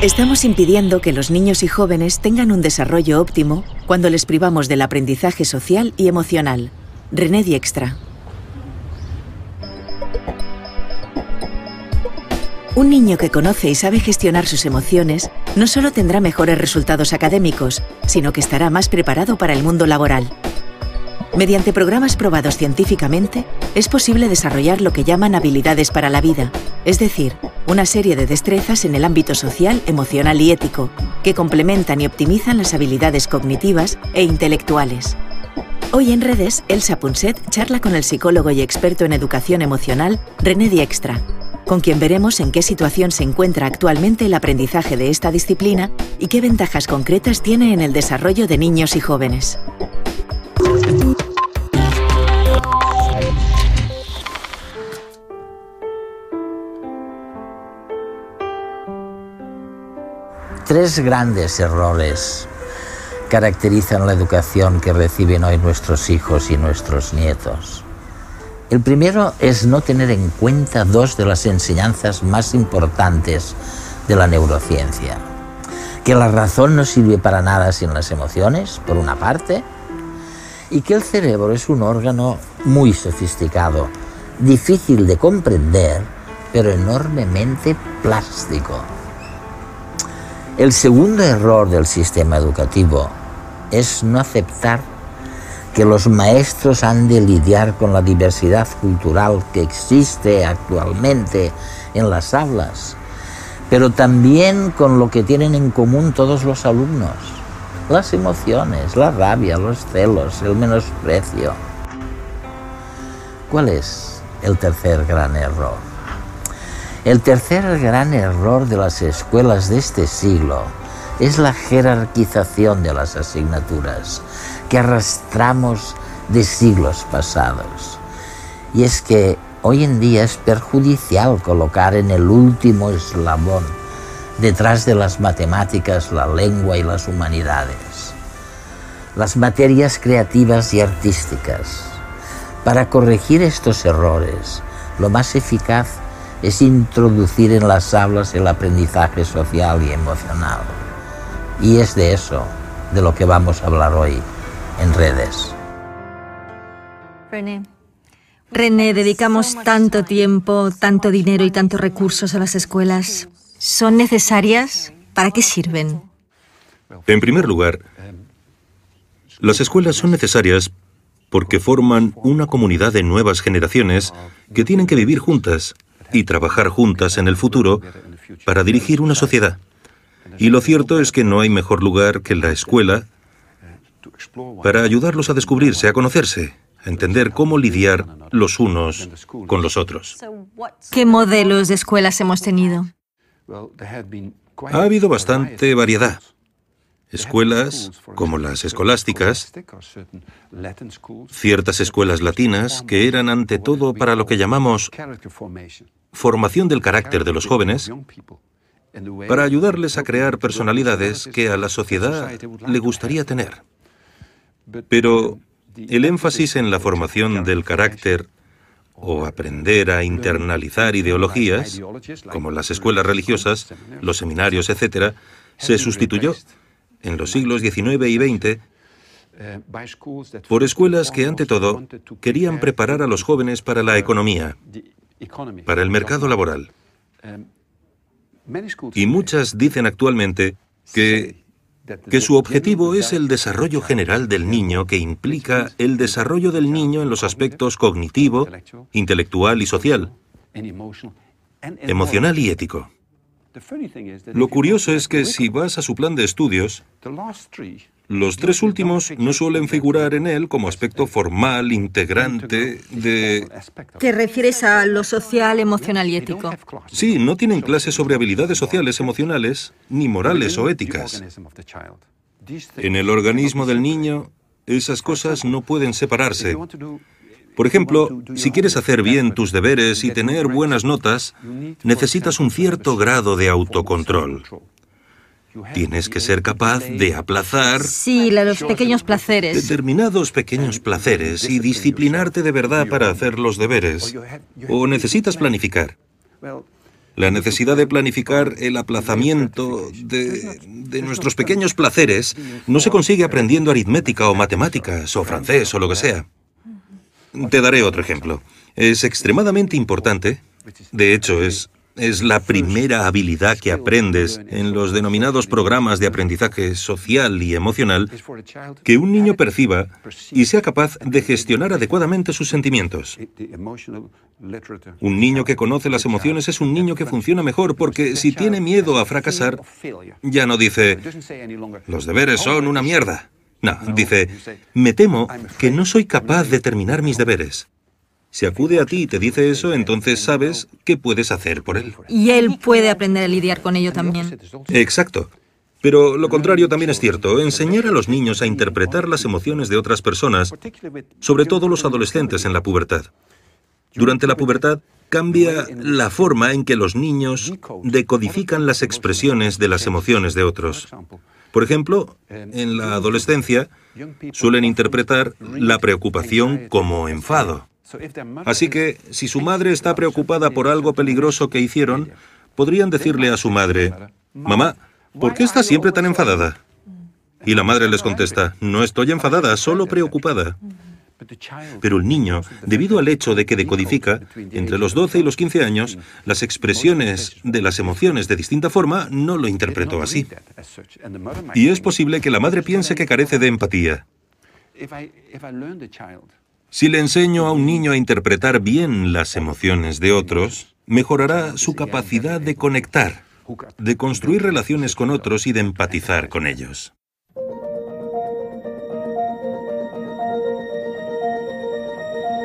Estamos impidiendo que los niños y jóvenes tengan un desarrollo óptimo cuando les privamos del aprendizaje social y emocional. René Dijkstra. Un niño que conoce y sabe gestionar sus emociones no solo tendrá mejores resultados académicos, sino que estará más preparado para el mundo laboral. Mediante programas probados científicamente, es posible desarrollar lo que llaman habilidades para la vida, es decir, una serie de destrezas en el ámbito social, emocional y ético, que complementan y optimizan las habilidades cognitivas e intelectuales. Hoy en Redes, Elsa Punset charla con el psicólogo y experto en educación emocional, René Dijkstra, con quien veremos en qué situación se encuentra actualmente el aprendizaje de esta disciplina y qué ventajas concretas tiene en el desarrollo de niños y jóvenes. Tres grandes errores caracterizan la educación que reciben hoy nuestros hijos y nuestros nietos. El primero es no tener en cuenta dos de las enseñanzas más importantes de la neurociencia. Que la razón no sirve para nada sin las emociones, por una parte, y que el cerebro es un órgano muy sofisticado, difícil de comprender, pero enormemente plástico. El segundo error del sistema educativo es no aceptar que los maestros han de lidiar con la diversidad cultural que existe actualmente en las aulas, pero también con lo que tienen en común todos los alumnos: las emociones, la rabia, los celos, el menosprecio. ¿Cuál es el tercer gran error? El tercer gran error de las escuelas de este siglo es la jerarquización de las asignaturas que arrastramos de siglos pasados. Y es que hoy en día es perjudicial colocar en el último eslabón, detrás de las matemáticas, la lengua y las humanidades, las materias creativas y artísticas. Para corregir estos errores, lo más eficaz es introducir en las aulas el aprendizaje social y emocional. Y es de eso de lo que vamos a hablar hoy en Redes. René, dedicamos tanto tiempo, tanto dinero y tantos recursos a las escuelas. ¿Son necesarias? ¿Para qué sirven? En primer lugar, las escuelas son necesarias porque forman una comunidad de nuevas generaciones que tienen que vivir juntas y trabajar juntas en el futuro para dirigir una sociedad. Y lo cierto es que no hay mejor lugar que la escuela para ayudarlos a descubrirse, a conocerse, a entender cómo lidiar los unos con los otros. ¿Qué modelos de escuelas hemos tenido? Ha habido bastante variedad. Escuelas como las escolásticas, ciertas escuelas latinas que eran ante todo para lo que llamamos formación del carácter de los jóvenes, para ayudarles a crear personalidades que a la sociedad le gustaría tener. Pero el énfasis en la formación del carácter o aprender a internalizar ideologías, como las escuelas religiosas, los seminarios, etc., se sustituyó en los siglos XIX y XX por escuelas que, ante todo, querían preparar a los jóvenes para la economía, para el mercado laboral. Y muchas dicen actualmente que su objetivo es el desarrollo general del niño, que implica el desarrollo del niño en los aspectos cognitivo, intelectual y social, emocional y ético. Lo curioso es que si vas a su plan de estudios, los tres últimos no suelen figurar en él como aspecto formal, integrante de... ¿Te refieres a lo social, emocional y ético? Sí, no tienen clases sobre habilidades sociales, emocionales, ni morales o éticas. En el organismo del niño, esas cosas no pueden separarse. Por ejemplo, si quieres hacer bien tus deberes y tener buenas notas, necesitas un cierto grado de autocontrol. Tienes que ser capaz de aplazar... Sí, los pequeños placeres. Determinados pequeños placeres y disciplinarte de verdad para hacer los deberes. O necesitas planificar. La necesidad de planificar el aplazamiento de nuestros pequeños placeres no se consigue aprendiendo aritmética o matemáticas o francés o lo que sea. Te daré otro ejemplo. Es extremadamente importante, de hecho es la primera habilidad que aprendes en los denominados programas de aprendizaje social y emocional, que un niño perciba y sea capaz de gestionar adecuadamente sus sentimientos. Un niño que conoce las emociones es un niño que funciona mejor, porque si tiene miedo a fracasar, ya no dice, los deberes son una mierda. No, dice, me temo que no soy capaz de terminar mis deberes. Si acude a ti y te dice eso, entonces sabes qué puedes hacer por él. Y él puede aprender a lidiar con ello también. Exacto. Pero lo contrario también es cierto. Enseñar a los niños a interpretar las emociones de otras personas, sobre todo los adolescentes en la pubertad. Durante la pubertad cambia la forma en que los niños decodifican las expresiones de las emociones de otros. Por ejemplo, en la adolescencia suelen interpretar la preocupación como enfado. Así que, si su madre está preocupada por algo peligroso que hicieron, podrían decirle a su madre, «Mamá, ¿por qué estás siempre tan enfadada?» Y la madre les contesta, «No estoy enfadada, solo preocupada». Pero el niño, debido al hecho de que decodifica, entre los 12 y los 15 años, las expresiones de las emociones de distinta forma, no lo interpretó así. Y es posible que la madre piense que carece de empatía. Si le enseño a un niño a interpretar bien las emociones de otros, mejorará su capacidad de conectar, de construir relaciones con otros y de empatizar con ellos.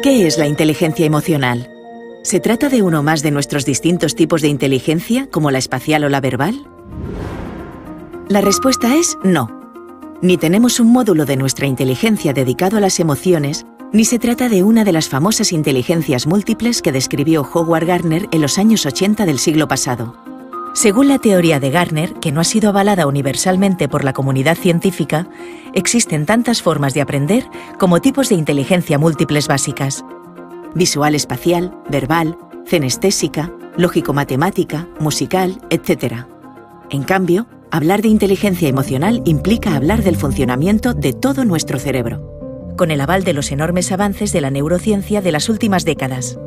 ¿Qué es la inteligencia emocional? ¿Se trata de uno más de nuestros distintos tipos de inteligencia, como la espacial o la verbal? La respuesta es no. Ni tenemos un módulo de nuestra inteligencia dedicado a las emociones, ni se trata de una de las famosas inteligencias múltiples que describió Howard Gardner en los años 80 del siglo pasado. Según la teoría de Gardner, que no ha sido avalada universalmente por la comunidad científica, existen tantas formas de aprender como tipos de inteligencia múltiples básicas: visual espacial, verbal, cenestésica, lógico-matemática, musical, etc. En cambio, hablar de inteligencia emocional implica hablar del funcionamiento de todo nuestro cerebro, con el aval de los enormes avances de la neurociencia de las últimas décadas.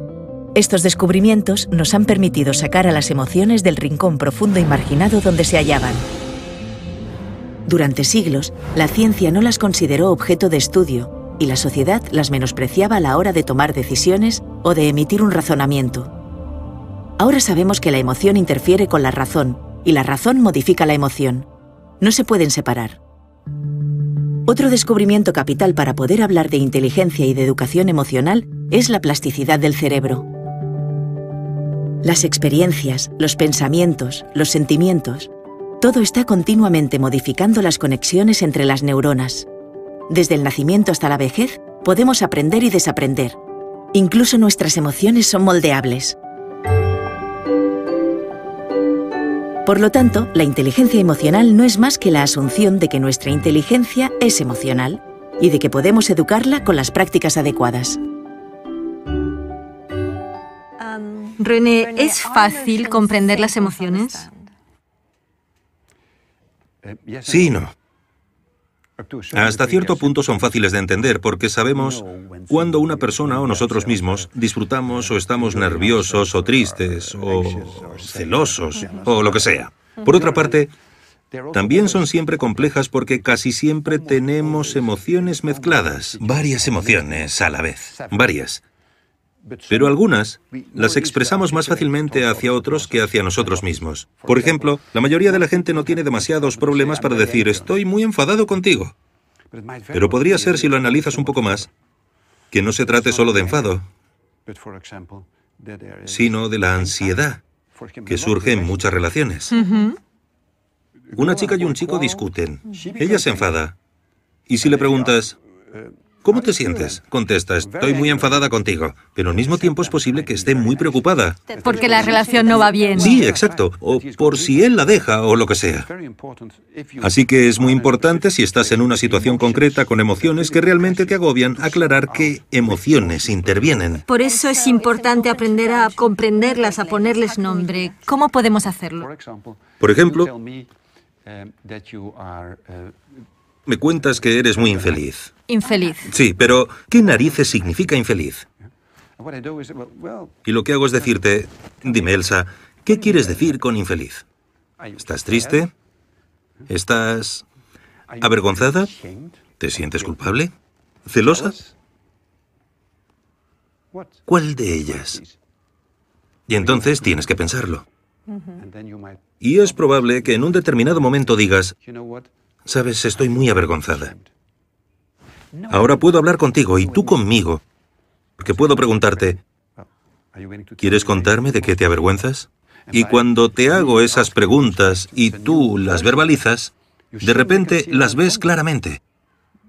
Estos descubrimientos nos han permitido sacar a las emociones del rincón profundo y marginado donde se hallaban. Durante siglos, la ciencia no las consideró objeto de estudio y la sociedad las menospreciaba a la hora de tomar decisiones o de emitir un razonamiento. Ahora sabemos que la emoción interfiere con la razón y la razón modifica la emoción. No se pueden separar. Otro descubrimiento capital para poder hablar de inteligencia y de educación emocional es la plasticidad del cerebro. Las experiencias, los pensamientos, los sentimientos, todo está continuamente modificando las conexiones entre las neuronas. Desde el nacimiento hasta la vejez, podemos aprender y desaprender. Incluso nuestras emociones son moldeables. Por lo tanto, la inteligencia emocional no es más que la asunción de que nuestra inteligencia es emocional y de que podemos educarla con las prácticas adecuadas. René, ¿es fácil comprender las emociones? Sí y no. Hasta cierto punto son fáciles de entender porque sabemos cuando una persona o nosotros mismos disfrutamos o estamos nerviosos o tristes o celosos o lo que sea. Por otra parte, también son siempre complejas porque casi siempre tenemos emociones mezcladas, varias emociones a la vez, varias. Pero algunas las expresamos más fácilmente hacia otros que hacia nosotros mismos. Por ejemplo, la mayoría de la gente no tiene demasiados problemas para decir «estoy muy enfadado contigo». Pero podría ser, si lo analizas un poco más, que no se trate solo de enfado, sino de la ansiedad que surge en muchas relaciones. Una chica y un chico discuten. Ella se enfada. Y si le preguntas ¿Cómo te sientes? Contesta, estoy muy enfadada contigo, pero al mismo tiempo es posible que esté muy preocupada. Porque la relación no va bien. Sí, exacto. O por si él la deja o lo que sea. Así que es muy importante, si estás en una situación concreta con emociones que realmente te agobian, aclarar qué emociones intervienen. Por eso es importante aprender a comprenderlas, a ponerles nombre. ¿Cómo podemos hacerlo? Por ejemplo, me cuentas que eres muy infeliz. Infeliz. Sí, pero ¿qué narices significa infeliz? Y lo que hago es decirte, dime, Elsa, ¿qué quieres decir con infeliz? ¿Estás triste? ¿Estás avergonzada? ¿Te sientes culpable? ¿Celosa? ¿Cuál de ellas? Y entonces tienes que pensarlo. Y es probable que en un determinado momento digas, sabes, estoy muy avergonzada. Ahora puedo hablar contigo y tú conmigo, porque puedo preguntarte, ¿quieres contarme de qué te avergüenzas? Y cuando te hago esas preguntas y tú las verbalizas, de repente las ves claramente.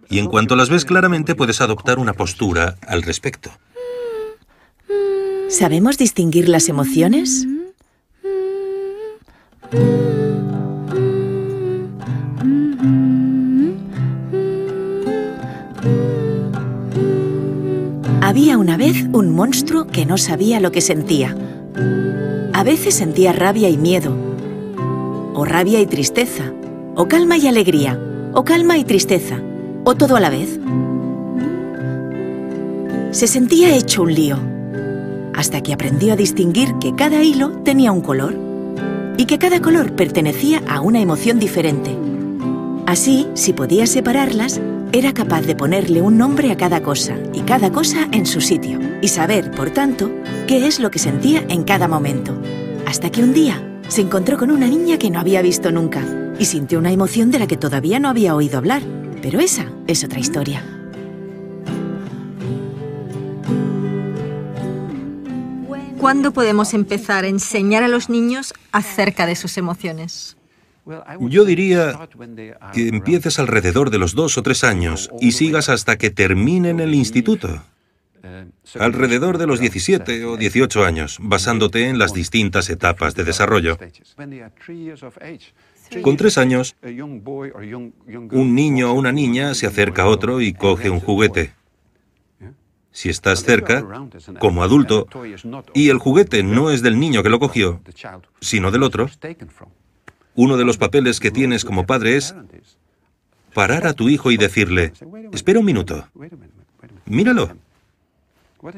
Y en cuanto las ves claramente, puedes adoptar una postura al respecto. ¿Sabemos distinguir las emociones? Había una vez un monstruo que no sabía lo que sentía. A veces sentía rabia y miedo, o rabia y tristeza, o calma y alegría, o calma y tristeza, o todo a la vez. Se sentía hecho un lío, hasta que aprendió a distinguir que cada hilo tenía un color, y que cada color pertenecía a una emoción diferente. Así, si podía separarlas, era capaz de ponerle un nombre a cada cosa, y cada cosa en su sitio, y saber, por tanto, qué es lo que sentía en cada momento. Hasta que un día se encontró con una niña que no había visto nunca, y sintió una emoción de la que todavía no había oído hablar. Pero esa es otra historia. ¿Cuándo podemos empezar a enseñar a los niños acerca de sus emociones? Yo diría que empieces alrededor de los 2 o 3 años y sigas hasta que terminen el instituto. Alrededor de los 17 o 18 años, basándote en las distintas etapas de desarrollo. Con 3 años, un niño o una niña se acerca a otro y coge un juguete. Si estás cerca, como adulto, y el juguete no es del niño que lo cogió, sino del otro, uno de los papeles que tienes como padre es parar a tu hijo y decirle, espera un minuto, míralo.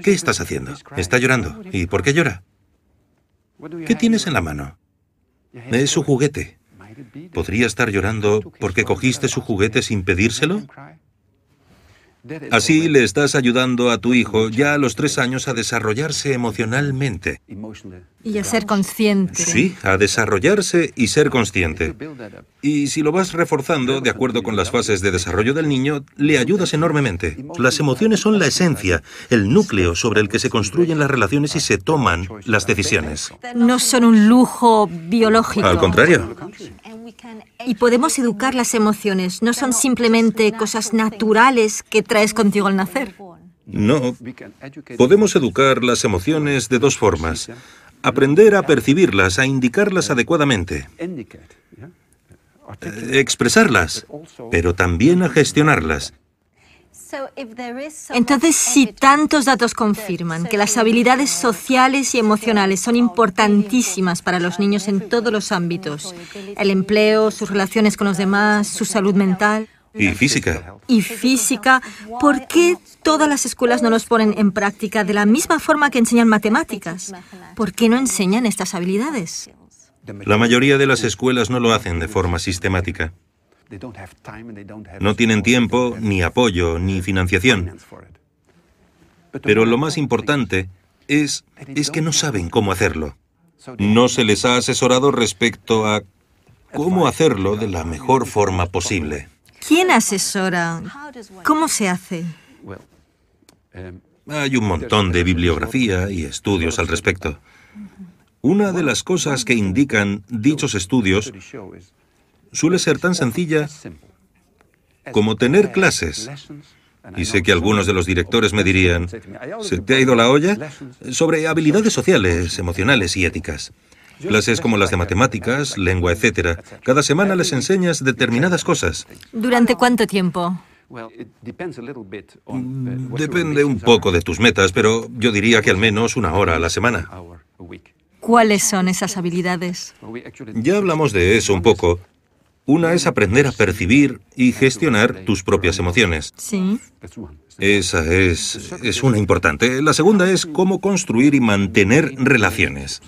¿Qué estás haciendo? Está llorando. ¿Y por qué llora? ¿Qué tienes en la mano? Es su juguete. ¿Podría estar llorando porque cogiste su juguete sin pedírselo? Así le estás ayudando a tu hijo ya a los 3 años a desarrollarse emocionalmente. Y a ser consciente. Sí, a desarrollarse y ser consciente. Y si lo vas reforzando de acuerdo con las fases de desarrollo del niño, le ayudas enormemente. Las emociones son la esencia, el núcleo sobre el que se construyen las relaciones y se toman las decisiones. No son un lujo biológico. Al contrario. Y podemos educar las emociones, no son simplemente cosas naturales que traes contigo al nacer. No. Podemos educar las emociones de 2 formas. Aprender a percibirlas, a indicarlas adecuadamente. Expresarlas, pero también a gestionarlas. Entonces, si tantos datos confirman que las habilidades sociales y emocionales son importantísimas para los niños en todos los ámbitos, el empleo, sus relaciones con los demás, su salud mental... Y física. Y física, ¿por qué todas las escuelas no los ponen en práctica de la misma forma que enseñan matemáticas? ¿Por qué no enseñan estas habilidades? La mayoría de las escuelas no lo hacen de forma sistemática. No tienen tiempo, ni apoyo, ni financiación. Pero lo más importante es que no saben cómo hacerlo. No se les ha asesorado respecto a cómo hacerlo de la mejor forma posible. ¿Quién asesora? ¿Cómo se hace? Hay un montón de bibliografía y estudios al respecto. Una de las cosas que indican dichos estudios suele ser tan sencilla como tener clases Y sé que algunos de los directores me dirían, ¿se te ha ido la olla? Sobre habilidades sociales, emocionales y éticas. Clases como las de matemáticas, lengua, etc. Cada semana les enseñas determinadas cosas. ¿Durante cuánto tiempo? Depende un poco de tus metas, pero yo diría que al menos 1 hora a la semana. ¿Cuáles son esas habilidades? Ya hablamos de eso un poco. Una es aprender a percibir y gestionar tus propias emociones. Sí. Esa es una importante. La segunda es cómo construir y mantener relaciones.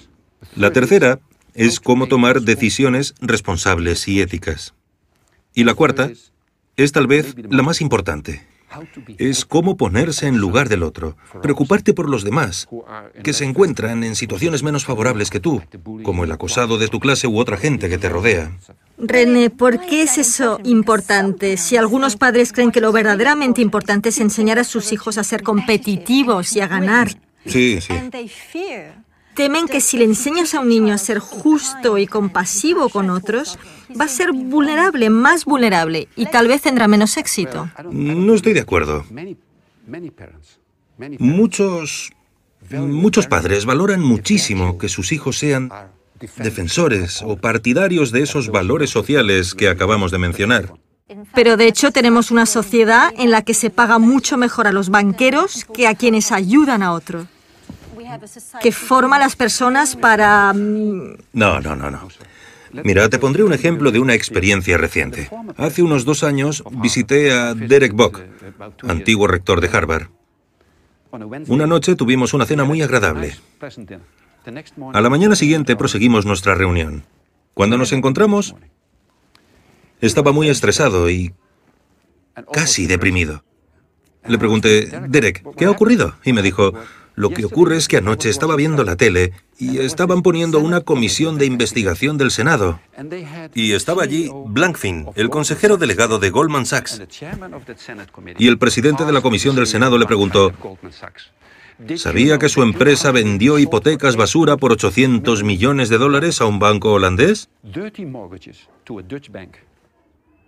La tercera es cómo tomar decisiones responsables y éticas. Y la cuarta es tal vez la más importante. Es cómo ponerse en lugar del otro, preocuparte por los demás, que se encuentran en situaciones menos favorables que tú, como el acosado de tu clase u otra gente que te rodea. René, ¿por qué es eso importante? Si algunos padres creen que lo verdaderamente importante es enseñar a sus hijos a ser competitivos y a ganar. Sí, sí. Temen que si le enseñas a un niño a ser justo y compasivo con otros, va a ser vulnerable, más vulnerable, y tal vez tendrá menos éxito. No estoy de acuerdo. Muchos padres valoran muchísimo que sus hijos sean defensores o partidarios de esos valores sociales que acabamos de mencionar. Pero de hecho tenemos una sociedad en la que se paga mucho mejor a los banqueros que a quienes ayudan a otros, que forma a las personas para... No. Mira, te pondré un ejemplo de una experiencia reciente. Hace unos 2 años visité a Derek Bock, antiguo rector de Harvard. Una noche tuvimos una cena muy agradable. A la mañana siguiente proseguimos nuestra reunión. Cuando nos encontramos, estaba muy estresado y casi deprimido. Le pregunté, Derek, ¿qué ha ocurrido? Y me dijo, lo que ocurre es que anoche estaba viendo la tele y estaban poniendo una comisión de investigación del Senado. Y estaba allí Blankfein, el consejero delegado de Goldman Sachs. Y el presidente de la comisión del Senado le preguntó, ¿sabía que su empresa vendió hipotecas basura por $800 millones a un banco holandés?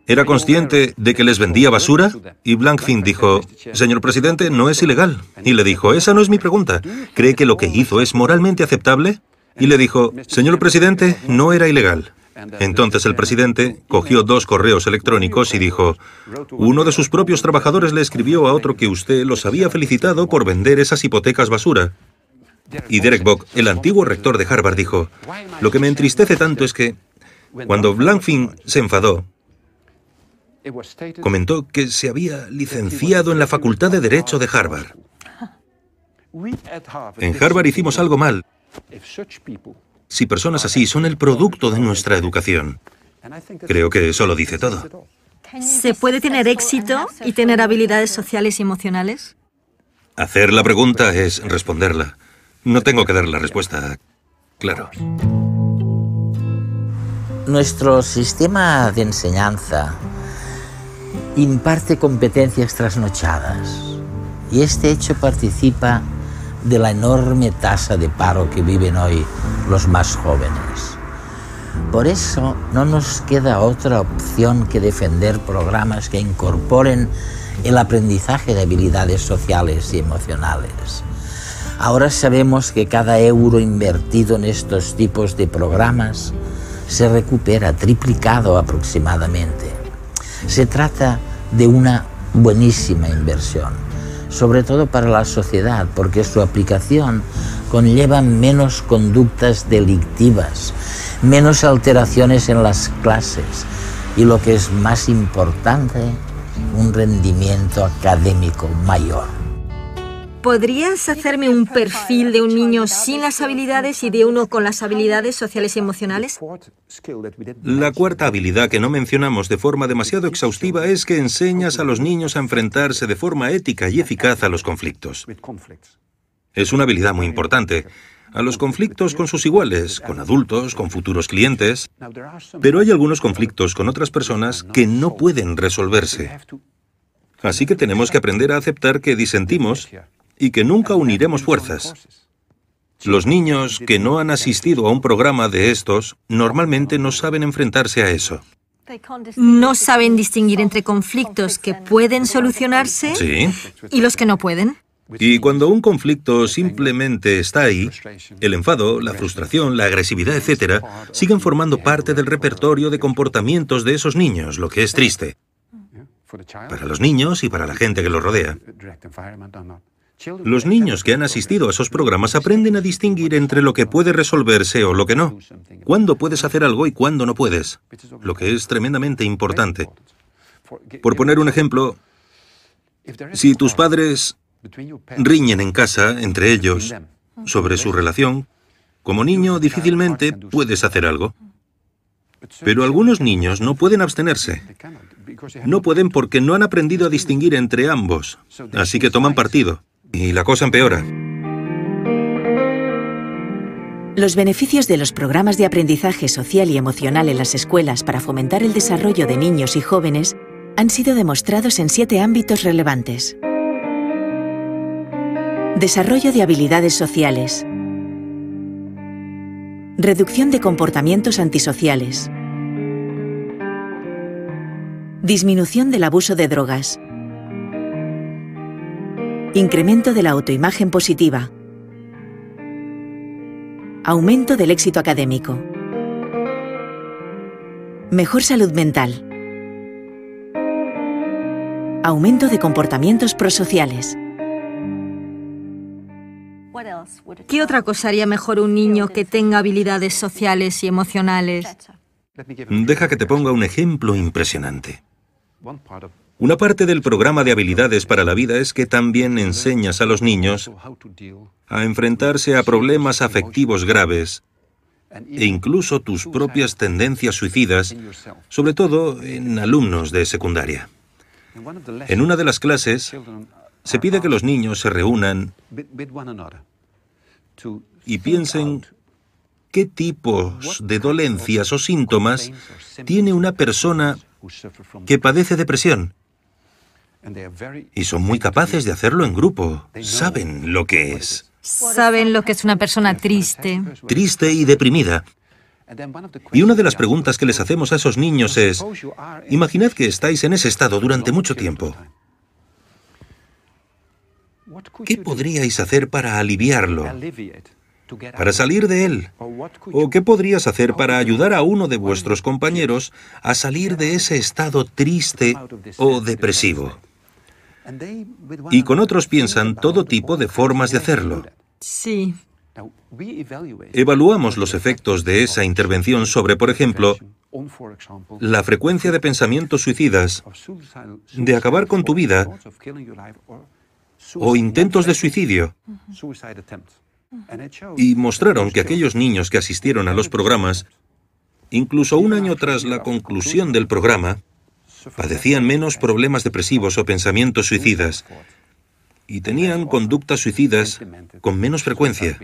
¿Era consciente de que les vendía basura? Y Blankfein dijo, señor presidente, no es ilegal. Y le dijo, esa no es mi pregunta. ¿Cree que lo que hizo es moralmente aceptable? Y le dijo, señor presidente, no era ilegal. Entonces el presidente cogió 2 correos electrónicos y dijo, uno de sus propios trabajadores le escribió a otro que usted los había felicitado por vender esas hipotecas basura. Y Derek Bock, el antiguo rector de Harvard, dijo, lo que me entristece tanto es que cuando Blankfein se enfadó, comentó que se había licenciado en la Facultad de Derecho de Harvard. En Harvard hicimos algo mal. Si personas así son el producto de nuestra educación, creo que eso lo dice todo. ¿Se puede tener éxito y tener habilidades sociales y emocionales? Hacer la pregunta es responderla. No tengo que dar la respuesta, claro. Nuestro sistema de enseñanza imparte competencias trasnochadas y este hecho participa de la enorme tasa de paro que viven hoy los más jóvenes. Por eso no nos queda otra opción que defender programas que incorporen el aprendizaje de habilidades sociales y emocionales. Ahora sabemos que cada euro invertido en estos tipos de programas se recupera triplicado aproximadamente. Se trata de una buenísima inversión, sobre todo para la sociedad, porque su aplicación conlleva menos conductas delictivas, menos alteraciones en las clases y, lo que es más importante, un rendimiento académico mayor. ¿Podrías hacerme un perfil de un niño sin las habilidades y de uno con las habilidades sociales y emocionales? La cuarta habilidad que no mencionamos de forma demasiado exhaustiva es que enseñas a los niños a enfrentarse de forma ética y eficaz a los conflictos. Es una habilidad muy importante. A los conflictos con sus iguales, con adultos, con futuros clientes. Pero hay algunos conflictos con otras personas que no pueden resolverse. Así que tenemos que aprender a aceptar que disentimos y que nunca uniremos fuerzas. Los niños que no han asistido a un programa de estos normalmente no saben enfrentarse a eso. No saben distinguir entre conflictos que pueden solucionarse Sí. y los que no pueden. Y cuando un conflicto simplemente está ahí, el enfado, la frustración, la agresividad, etc., siguen formando parte del repertorio de comportamientos de esos niños, lo que es triste. Para los niños y para la gente que los rodea. Los niños que han asistido a esos programas aprenden a distinguir entre lo que puede resolverse o lo que no. Cuándo puedes hacer algo y cuándo no puedes. Lo que es tremendamente importante. Por poner un ejemplo, si tus padres riñen en casa, entre ellos, sobre su relación, como niño difícilmente puedes hacer algo. Pero algunos niños no pueden abstenerse. No pueden porque no han aprendido a distinguir entre ambos. Así que toman partido. Y la cosa empeora. Los beneficios de los programas de aprendizaje social y emocional en las escuelas para fomentar el desarrollo de niños y jóvenes han sido demostrados en 7 ámbitos relevantes. Desarrollo de habilidades sociales. Reducción de comportamientos antisociales. Disminución del abuso de drogas. Incremento de la autoimagen positiva. Aumento del éxito académico. Mejor salud mental. Aumento de comportamientos prosociales. ¿Qué otra cosa haría mejor un niño que tenga habilidades sociales y emocionales? Deja que te ponga un ejemplo impresionante. Una parte del programa de habilidades para la vida es que también enseñas a los niños a enfrentarse a problemas afectivos graves e incluso tus propias tendencias suicidas, sobre todo en alumnos de secundaria. En una de las clases se pide que los niños se reúnan y piensen qué tipos de dolencias o síntomas tiene una persona que padece depresión. Y son muy capaces de hacerlo en grupo. Saben lo que es. Saben lo que es una persona triste. Triste y deprimida. Y una de las preguntas que les hacemos a esos niños es, imaginad que estáis en ese estado durante mucho tiempo. ¿Qué podríais hacer para aliviarlo? Para salir de él? ¿O qué podrías hacer para ayudar a uno de vuestros compañeros a salir de ese estado triste o depresivo? Y con otros piensan todo tipo de formas de hacerlo. Sí. Evaluamos los efectos de esa intervención sobre, por ejemplo, la frecuencia de pensamientos suicidas, de acabar con tu vida, o intentos de suicidio. Y mostraron que aquellos niños que asistieron a los programas, incluso un año tras la conclusión del programa, padecían menos problemas depresivos o pensamientos suicidas y tenían conductas suicidas con menos frecuencia.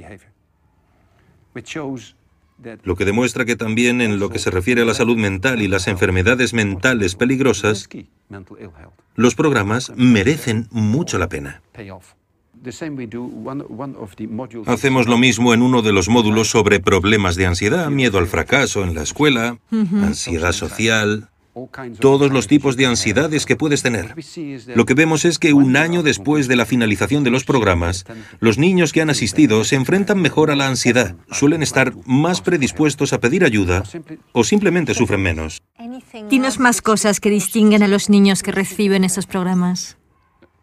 Lo que demuestra que también en lo que se refiere a la salud mental y las enfermedades mentales peligrosas, los programas merecen mucho la pena. Hacemos lo mismo en uno de los módulos sobre problemas de ansiedad, miedo al fracaso en la escuela, ansiedad social, todos los tipos de ansiedades que puedes tener. Lo que vemos es que un año después de la finalización de los programas, los niños que han asistido se enfrentan mejor a la ansiedad, suelen estar más predispuestos a pedir ayuda o simplemente sufren menos. Dinos más cosas que distinguen a los niños que reciben esos programas.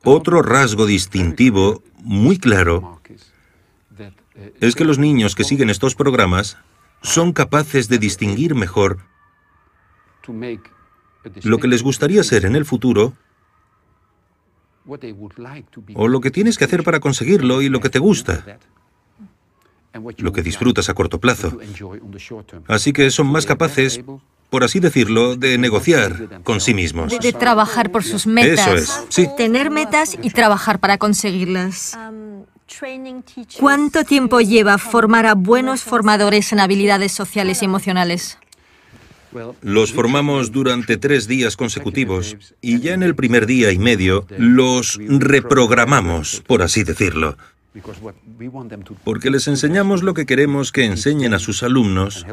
Otro rasgo distintivo muy claro es que los niños que siguen estos programas son capaces de distinguir mejor lo que les gustaría ser en el futuro o lo que tienes que hacer para conseguirlo y lo que te gusta, lo que disfrutas a corto plazo. Así que son más capaces, por así decirlo, de negociar con sí mismos. De trabajar por sus metas. Eso es, sí. Tener metas y trabajar para conseguirlas. ¿Cuánto tiempo lleva formar a buenos formadores en habilidades sociales y emocionales? Los formamos durante 3 días consecutivos y ya en el primer día y medio los reprogramamos, por así decirlo. Porque les enseñamos lo que queremos que enseñen a sus alumnos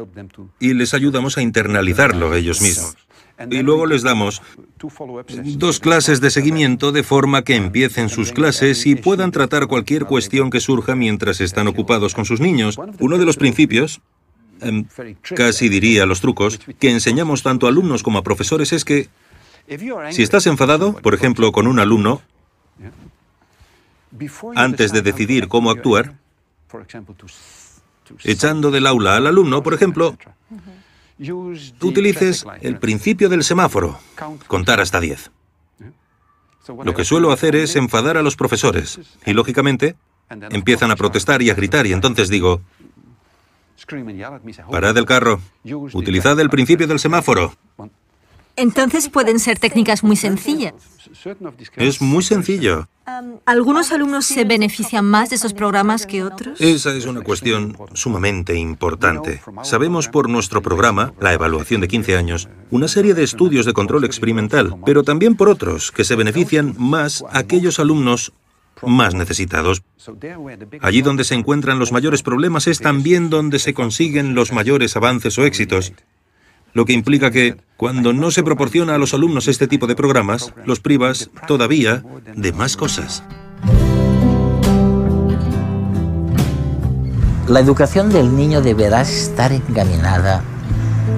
y les ayudamos a internalizarlo ellos mismos. y luego les damos 2 clases de seguimiento de forma que empiecen sus clases y puedan tratar cualquier cuestión que surja mientras están ocupados con sus niños. Uno de los principios, casi diría los trucos, que enseñamos tanto a alumnos como a profesores es que si estás enfadado, por ejemplo, con un alumno, antes de decidir cómo actuar, echando del aula al alumno, por ejemplo, utilices el principio del semáforo, contar hasta 10. Lo que suelo hacer es enfadar a los profesores y, lógicamente, empiezan a protestar y a gritar y entonces digo, parad el carro, utilizad el principio del semáforo. Entonces pueden ser técnicas muy sencillas. Es muy sencillo. ¿Algunos alumnos se benefician más de esos programas que otros? Esa es una cuestión sumamente importante. Sabemos por nuestro programa, la evaluación de 15 años, una serie de estudios de control experimental, pero también por otros, que se benefician más aquellos alumnos más necesitados. Allí donde se encuentran los mayores problemas es también donde se consiguen los mayores avances o éxitos. Lo que implica que, cuando no se proporciona a los alumnos este tipo de programas, los privas todavía de más cosas. La educación del niño deberá estar encaminada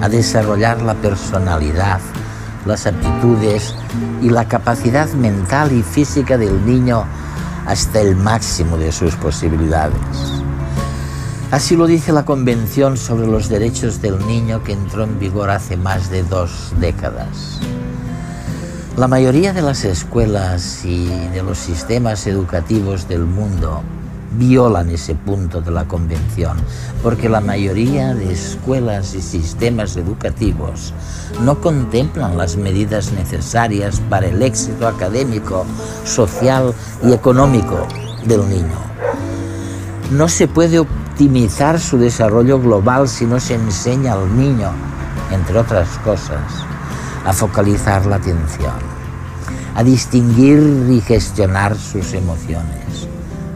a desarrollar la personalidad, las aptitudes y la capacidad mental y física del niño hasta el máximo de sus posibilidades. Así lo dice la Convención sobre los Derechos del Niño, que entró en vigor hace más de 2 décadas. La mayoría de las escuelas y de los sistemas educativos del mundo violan ese punto de la Convención, porque la mayoría de escuelas y sistemas educativos no contemplan las medidas necesarias para el éxito académico, social y económico del niño. No se puede optimizar su desarrollo global si no se enseña al niño, entre otras cosas, a focalizar la atención, a distinguir y gestionar sus emociones,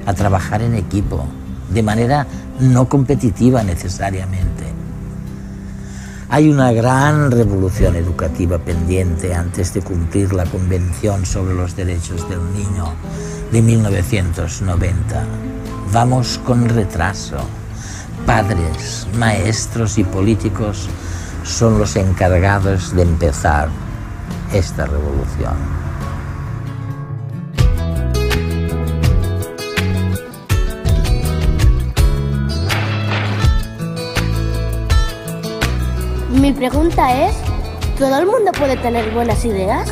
a trabajar en equipo, de manera no competitiva necesariamente. Hay una gran revolución educativa pendiente antes de cumplir la Convención sobre los Derechos del Niño de 1990. Vamos con retraso. Padres, maestros y políticos son los encargados de empezar esta revolución. Mi pregunta es, ¿todo el mundo puede tener buenas ideas?